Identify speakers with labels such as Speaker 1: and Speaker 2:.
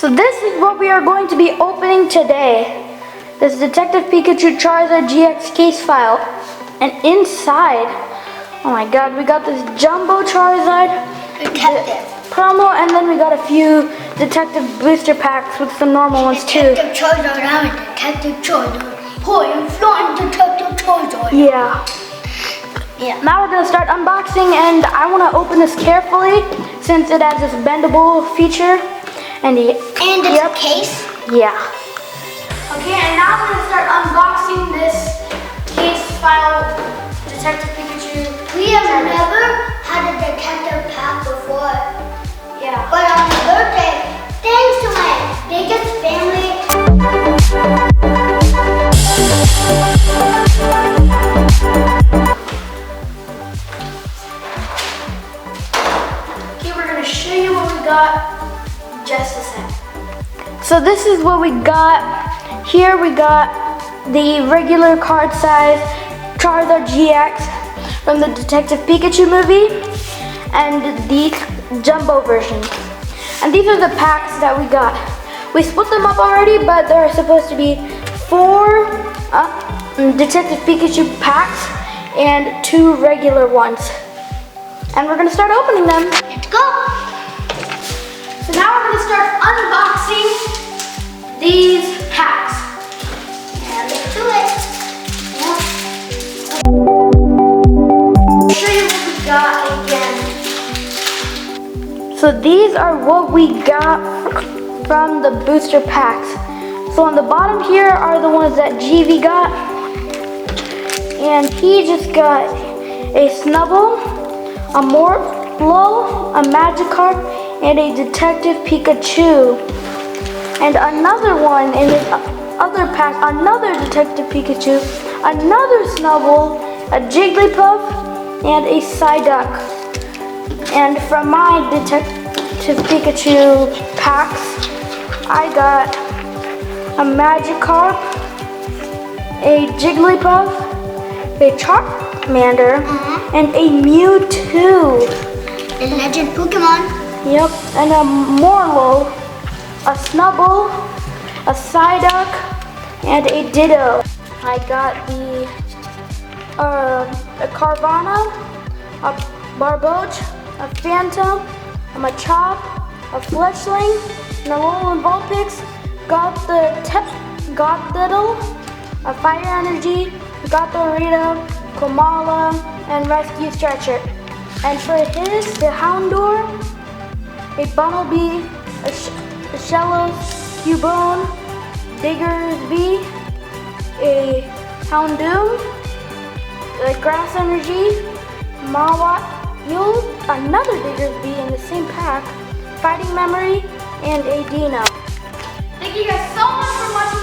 Speaker 1: So this is what we are going to be opening today. This is Detective Pikachu Charizard GX case file. And inside, oh my god, we got this jumbo Charizard promo, and then we got a few Detective booster packs with some normal ones too.
Speaker 2: Detective Charizard and Detective Charizard. Boy, I'm flying Detective Charizard.
Speaker 1: Yeah. Now we're gonna start unboxing, and I wanna open this carefully since it has this bendable feature. And it's
Speaker 2: a case?
Speaker 1: Yeah. Okay, and now we're gonna start unboxing this case file Detective Pikachu.
Speaker 2: We have never had a detective pack before.
Speaker 1: Yeah.
Speaker 2: But on my birthday, thanks to my biggest family.
Speaker 1: Okay, we're gonna show you what we got just a sec. So this is what we got. Here we got the regular card size Charizard GX from the Detective Pikachu movie and the jumbo version. And these are the packs that we got. We split them up already, but there are supposed to be 4 Detective Pikachu packs and 2 regular ones. And we're gonna start opening them.
Speaker 2: Let's go!
Speaker 1: So now we're going to start unboxing these packs.
Speaker 2: And let's do it.
Speaker 1: I'll show you what we got again. So these are what we got from the booster packs. So on the bottom here are the ones that GV got. And he just got a Snubble, a Morplo, a Magikarp, and a Detective Pikachu. And another one in his other pack, another Detective Pikachu, another Snubble, a Jigglypuff, and a Psyduck. And from my Detective Pikachu packs, I got a Magikarp, a Jigglypuff, a Charmander, and a Mewtwo.
Speaker 2: The legend Pokemon.
Speaker 1: Yep, and a Morlo, a Snubble, a Psyduck, and a Ditto. I got the a Carvana, a Barboach, a Phantom, a Machop, a Fletchling, and a Alolan Vulpix. Got the Gothittle, a Fire Energy, got the Rita, Komala, and Rescue Stretcher. And for his, the Houndour, a Bumblebee, a Shellos, Cubone, Diggersby, a Houndoom, a Grass Energy, Mawile, another Diggersby in the same pack, Fighting Memory, and a Dino. Thank you guys so much for watching.